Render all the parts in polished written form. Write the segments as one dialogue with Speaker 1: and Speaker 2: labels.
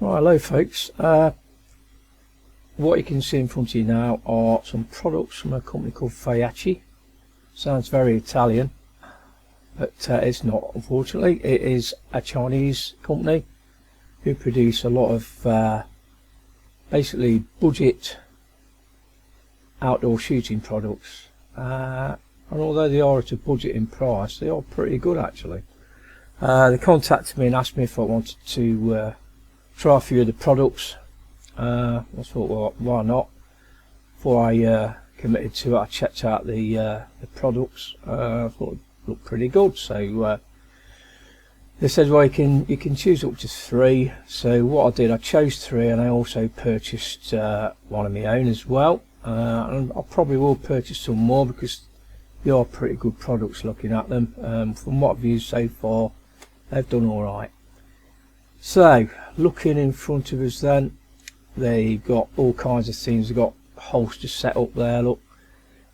Speaker 1: Right, hello folks. What you can see in front of you now are some products from a company called Feyachi. Sounds very Italian, but it's not, unfortunately. It is a Chinese company who produce a lot of basically budget outdoor shooting products, and although they are at a budget in price, they are pretty good actually. They contacted me and asked me if I wanted to try a few of the products. I thought, well, why not? Before I committed to it, I checked out the products. I thought it looked pretty good. So they said, well, you can choose up to 3. So what I did, I chose 3, and I also purchased one of my own as well. And I probably will purchase some more because they are pretty good products looking at them. From what I've used so far, they've done all right. So looking in front of us then, they've got all kinds of things. They've got holsters set up there, look.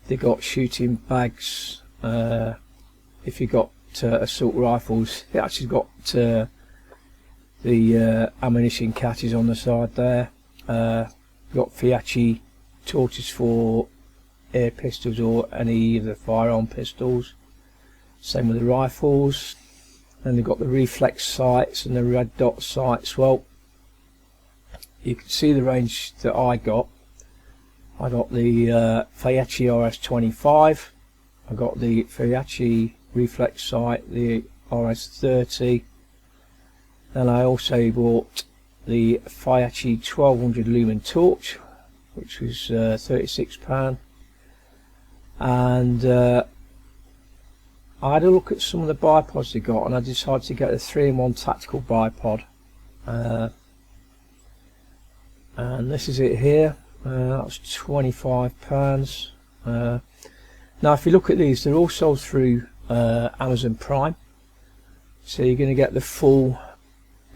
Speaker 1: They've got shooting bags. If you've got assault rifles, they actually got the ammunition catches on the side there. You've got Feyachi torches for air pistols or any of the firearm pistols. Same with the rifles. And they've got the reflex sights and the red dot sights. Well, you can see the range that I got. I got the Feyachi RS-25. I got the Feyachi reflex sight, the RS-30. Then I also bought the Feyachi 1200 Lumen torch, which was £36. And I had a look at some of the bipods they got, and I decided to get a 3-in-1 tactical bipod. And this is it here. That's £25. Now if you look at these, they're all sold through Amazon Prime, so you're going to get the full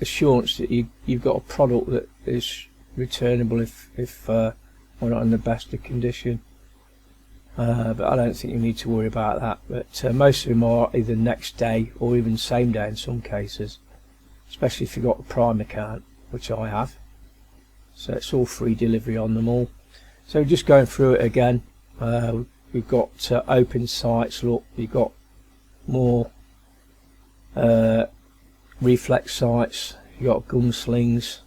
Speaker 1: assurance that you've got a product that is returnable if we're not in the best of condition. But I don't think you need to worry about that. But most of them are either next day or even same day in some cases, especially if you've got a Prime account, which I have. So it's all free delivery on them all. So just going through it again, we've got open sights. Look, you've got more reflex sights, you've got gunslings,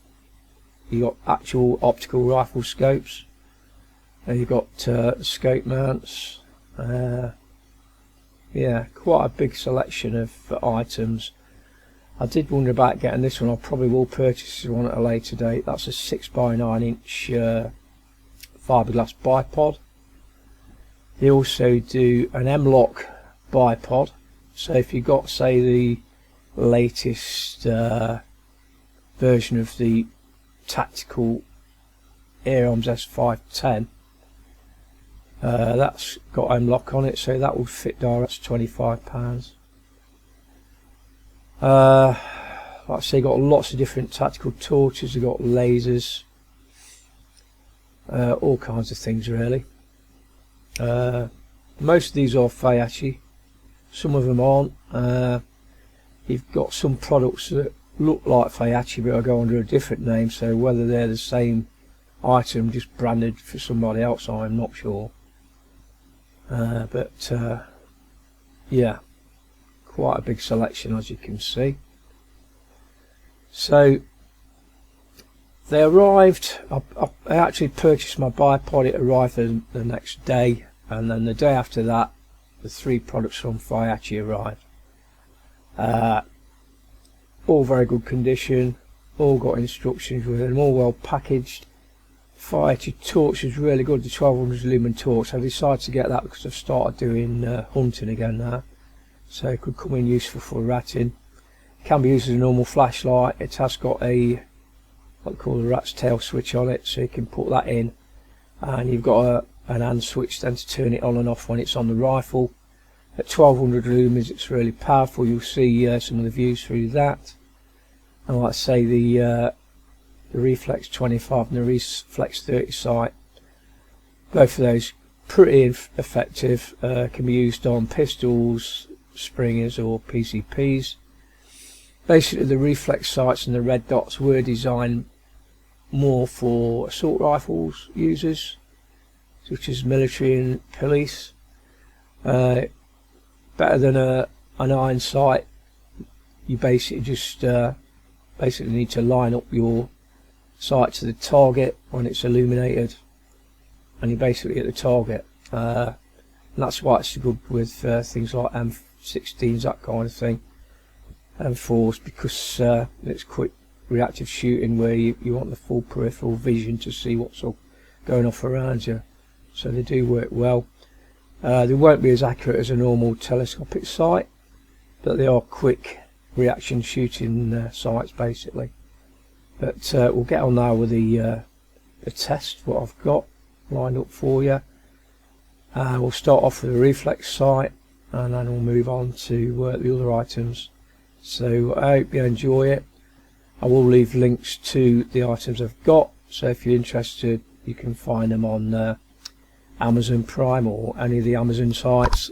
Speaker 1: you've got actual optical rifle scopes. You've got scope mounts. Yeah, quite a big selection of items. I did wonder about getting this one. I probably will purchase one at a later date. That's a 6x9 inch fiberglass bipod. They also do an M-lock bipod. So if you've got, say, the latest version of the tactical Airarms S510, that's got M-lock on it, so that would fit direct. £25. Like I say, got lots of different tactical torches. You've got lasers, all kinds of things really. Most of these are Feyachi, some of them aren't. You've got some products that look like Feyachi but go under a different name, so whether they're the same item just branded for somebody else, I'm not sure. But yeah, quite a big selection, as you can see. So they arrived. I actually purchased my bipod. It arrived the next day, and then the day after that the 3 products from Feyachi arrived. All very good condition, all got instructions with them, all well packaged. Feyachi torch is really good, the 1200 Lumen torch. I decided to get that because I've started doing hunting again now, so it could come in useful for ratting. It can be used as a normal flashlight. It has got a what they call a rat's tail switch on it, so you can put that in, and you've got an hand switch then to turn it on and off when it's on the rifle. At 1200 lumens it's really powerful. You'll see some of the views through that. And like I say, the Reflex 25 and the Reflex 30 sight, both of those pretty effective. Can be used on pistols, springers or PCPs. Basically the reflex sights and the red dots were designed more for assault rifles users, such as military and police. Better than an iron sight. You basically just need to line up your sight to the target when it's illuminated, and you basically hit the target. And that's why it's good with things like M16s, that kind of thing, M4s, because it's quick reactive shooting where you want the full peripheral vision to see what's going off around you. So they do work well. They won't be as accurate as a normal telescopic sight, but they are quick reaction shooting sights basically. But we'll get on now with the test, what I've got lined up for you. We'll start off with a reflex sight, and then we'll move on to the other items. So I hope you enjoy it. I will leave links to the items I've got, so if you're interested you can find them on Amazon Prime or any of the Amazon sites.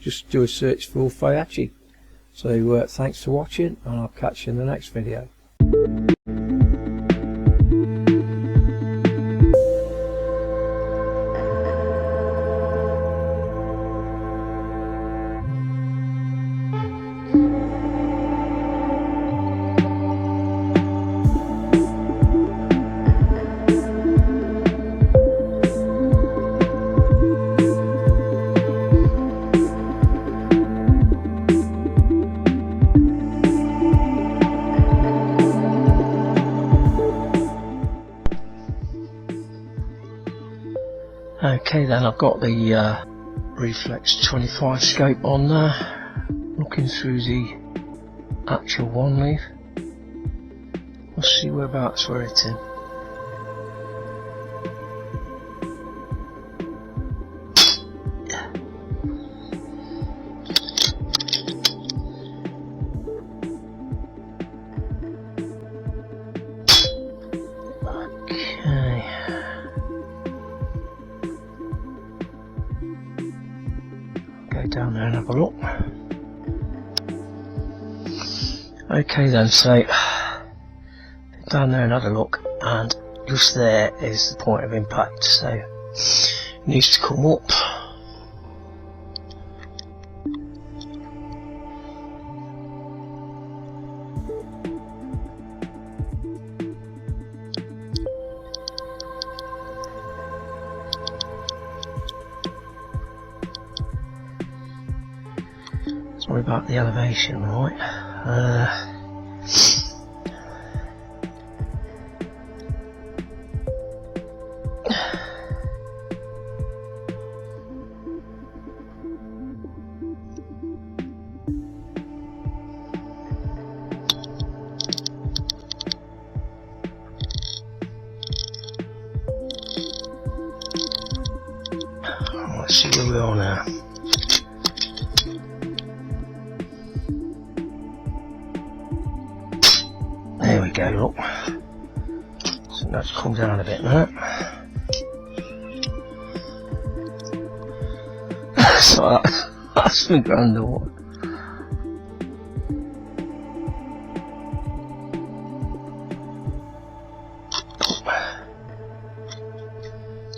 Speaker 1: Just do a search for Feyachi. So thanks for watching, and I'll catch you in the next video. Okay then, I've got the Reflex 25 scope on there, looking through the actual one leaf. We'll see whereabouts we're hitting. Go down there and have a look. Okay then, so down there and had a look, and just there is the point of impact, so it needs to come up. Sorry about the elevation, right? Let's see where we are now. There we go, look. So that's come down a bit now. So that's been underwater.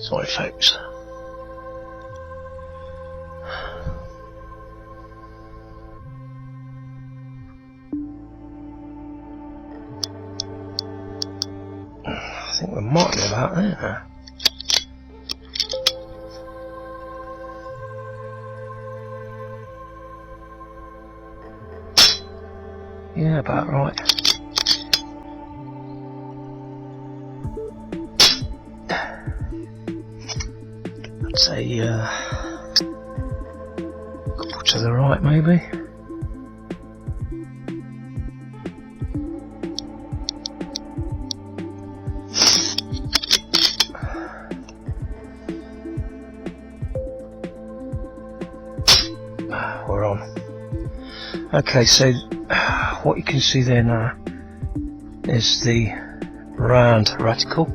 Speaker 1: Sorry folks. I think we might be about there. Yeah, about right. I'd say a couple to the right maybe. We're on. Okay, so what you can see there now is the round reticle.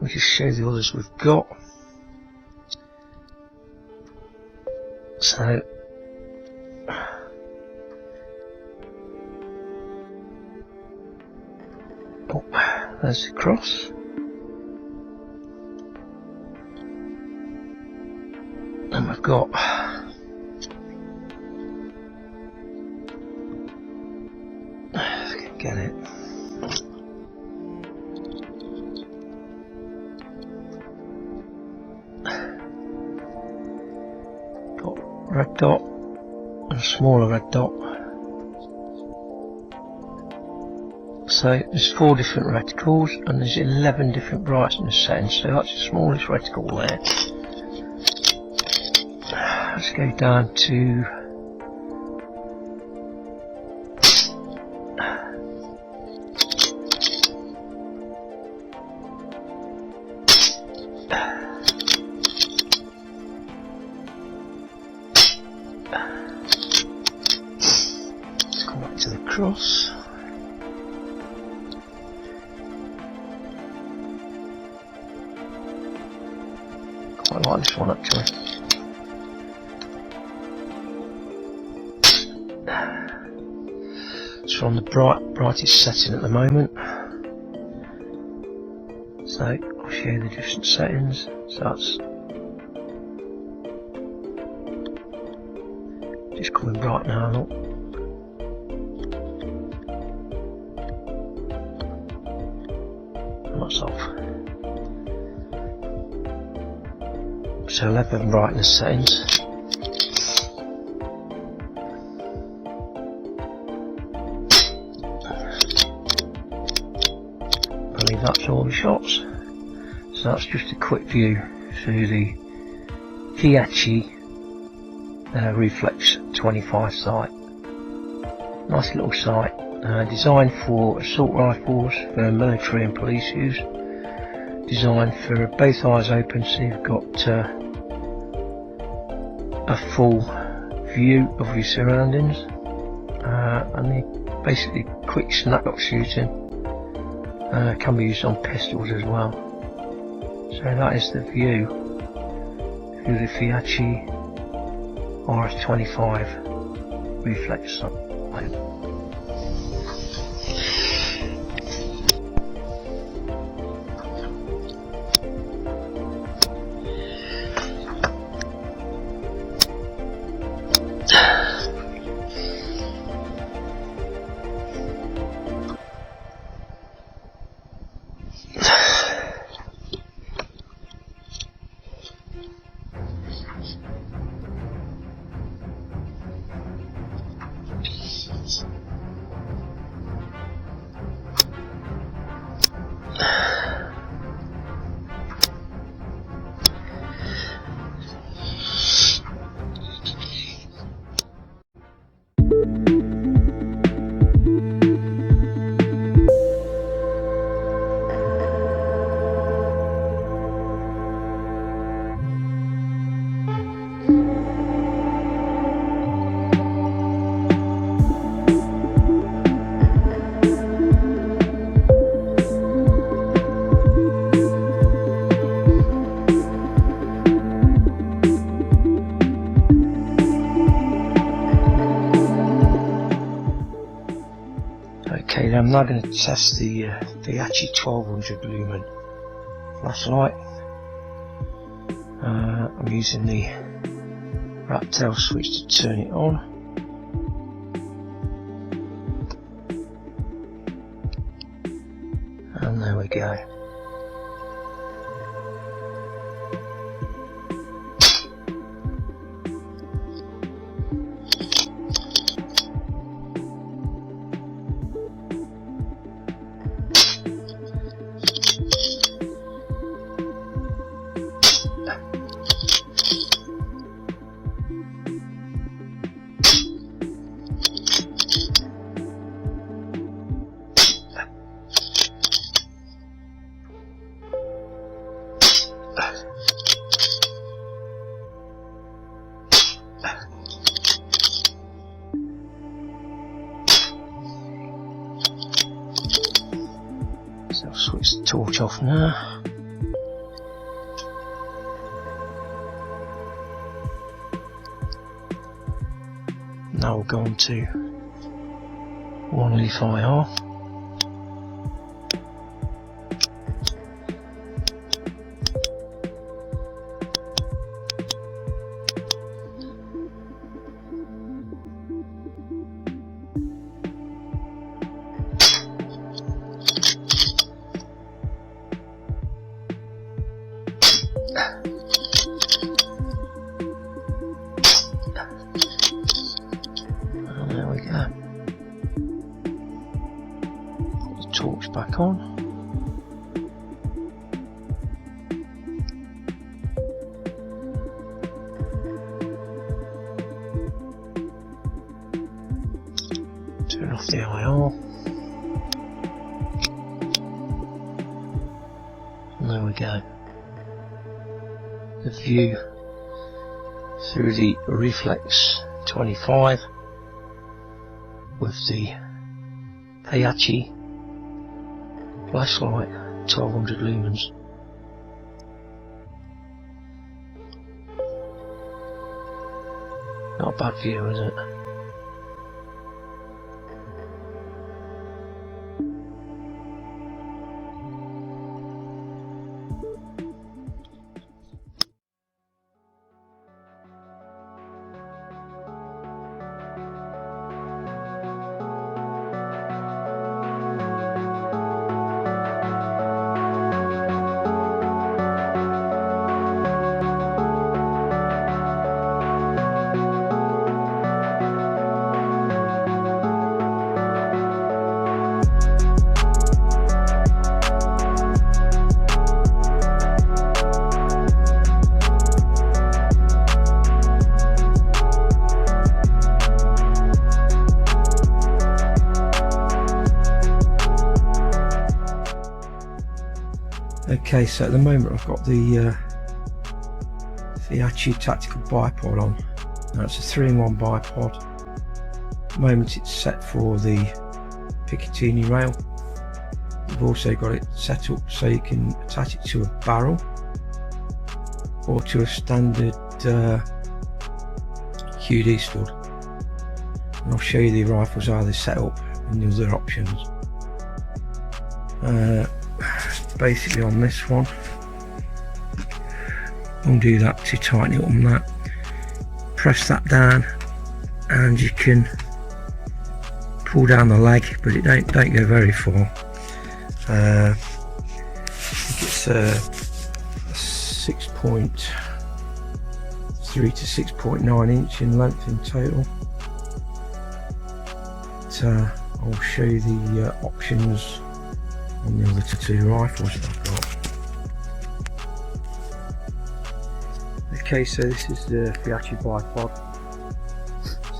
Speaker 1: We'll just show the others we've got. So there's the cross. And we've got get it. Got red dot and a smaller red dot. So there's 4 different reticles and there's 11 different brightness settings. So that's the smallest reticle there. Let's go down to let's go back to the cross. Quite like this one actually. It's on the brightest setting at the moment. So I'll show you the different settings. So that's just coming bright now, look. And that's off. So 11 brightness settings. I believe that's all the shots. So that's just a quick view through the Feyachi Reflex 25 sight. Nice little sight, designed for assault rifles for military and police use. Designed for both eyes open, so you've got a full view of your surroundings, and the basically quick snapshot shooting can be used on pistols as well. So that is the view through the Feyachi RS-25 Reflex. Okay, I'm now going to test the Feyachi 1200 Lumen flashlight. I'm using the rat tail switch to turn it on. And there we go. So I'll switch the torch off now. Now we'll go on to one Leaf IR. Put the torch back on. Turn off the IR. And there we go. The view through the Reflex 25 with the Feyachi flashlight 1200 lumens. Not a bad view, is it? Okay, so at the moment I've got the Feyachi tactical bipod on. Now it's a 3-in-1 bipod. At the moment it's set for the Picatinny rail. You've also got it set up so you can attach it to a barrel or to a standard QD stud. And I'll show you the rifles how they're set up and the other options. Basically on this one, undo that to tighten it on that, press that down and you can pull down the leg, but it don't go very far. I think it's 6.3 to 6.9 inch in length in total. But, I'll show you the options on the other two rifles that I've got. Okay, so this is the Feyachi bipod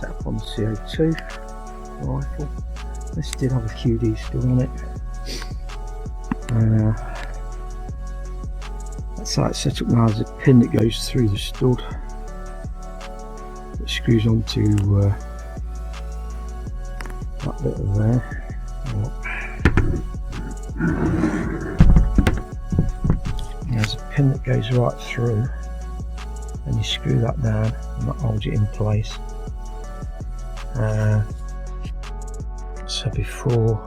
Speaker 1: set up on the CO2 rifle. This did have a QD stud on it. That's how it's set up now. There's a pin that goes through the stud that screws onto that bit of there. There's a pin that goes right through and you screw that down and that holds it in place. So before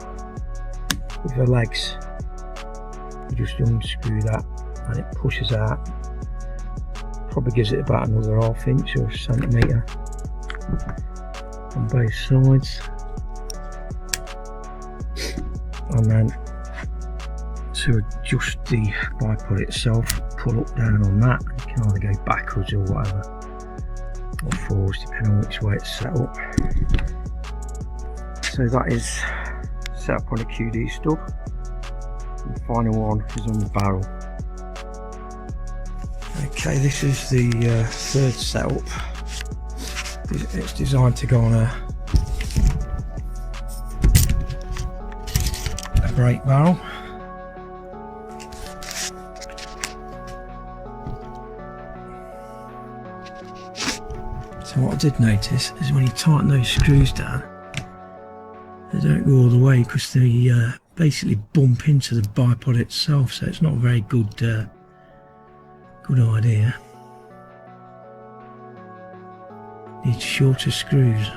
Speaker 1: with the legs you just unscrew that and it pushes out, probably gives it about another ½ inch or a centimetre on both sides. And then to adjust the bipod itself, pull up down on that. You can either go backwards or whatever, or forwards depending on which way it's set up. So that is set up on a QD stud. The final one is on the barrel. Okay, this is the third setup. It's designed to go on a brake barrel. So what I did notice is when you tighten those screws down, they don't go all the way because they basically bump into the bipod itself, so it's not a very good good idea. Need shorter screws,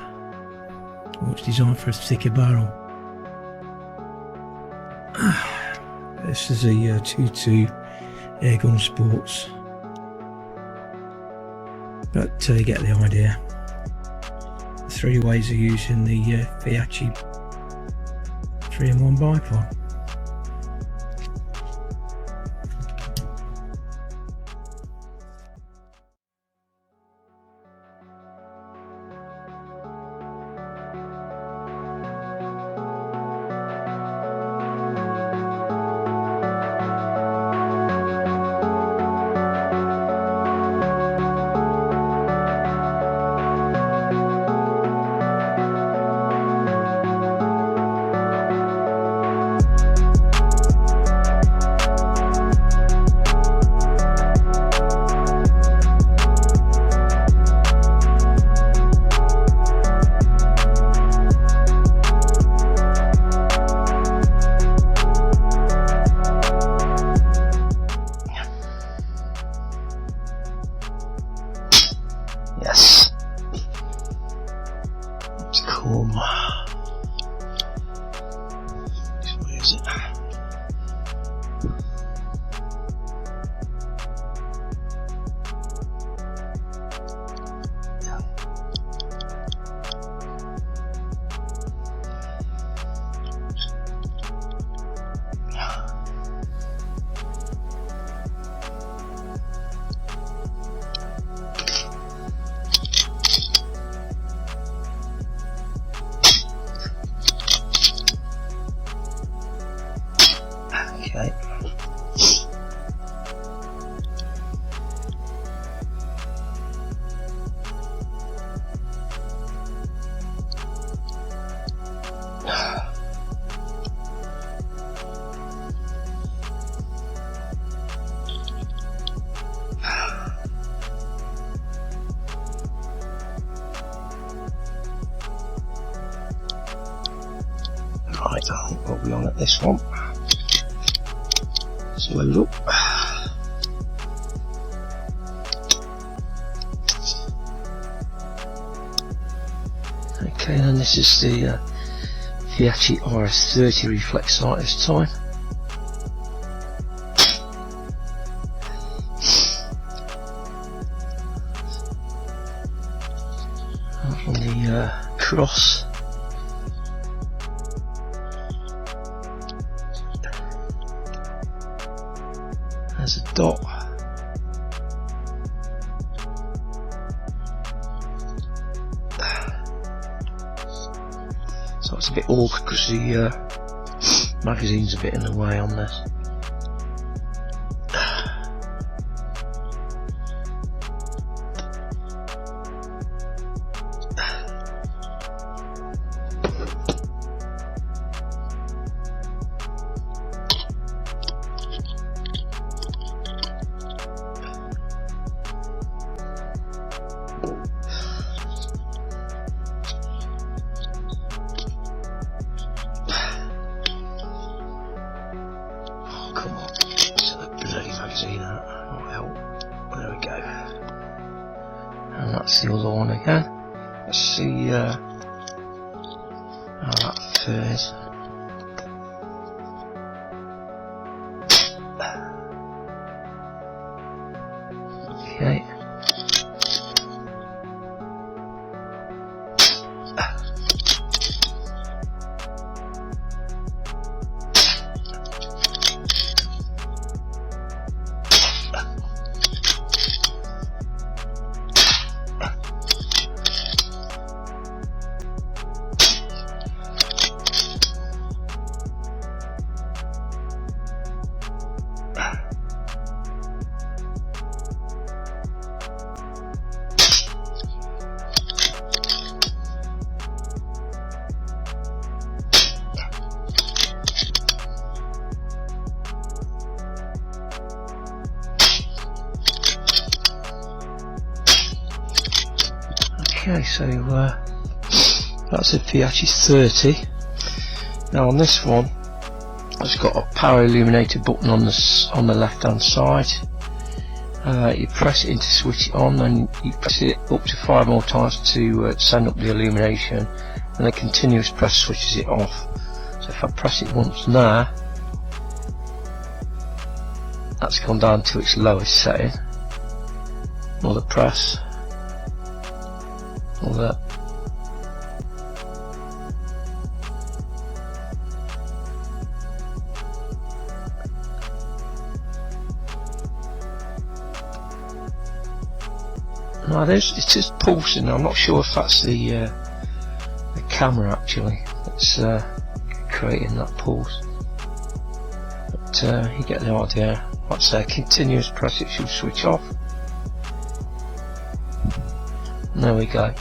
Speaker 1: or it's designed for a thicker barrel. This is a 2.2 Airgun Sports, but you get the idea. 3 ways of using the Feyachi 3-in-1 bipod.
Speaker 2: is it? Okay. Right, I think we'll be on at this one. Let's load up. Okay, then this is the Feyachi RS-30 Reflex sight this time. On the cross. There's a dot. So it's a bit awkward because the magazine's a bit in the way on this. Come on, get the bloody magazine out. Oh hell. There we go. And that's the other one again. Let's see how that fares. Okay. Okay, so that's a Feyachi 30. Now on this one, it's got a power illuminator button on the left hand side. You press it in to switch it on, and you press it up to 5 more times to send up the illumination, and the continuous press switches it off. So if I press it once now, that's gone down to its lowest setting. Another press. All that. No, it's just pulsing. I'm not sure if that's the camera actually that's creating that pulse, but you get the idea. Like I say, continuous press, it should switch off. And there we go.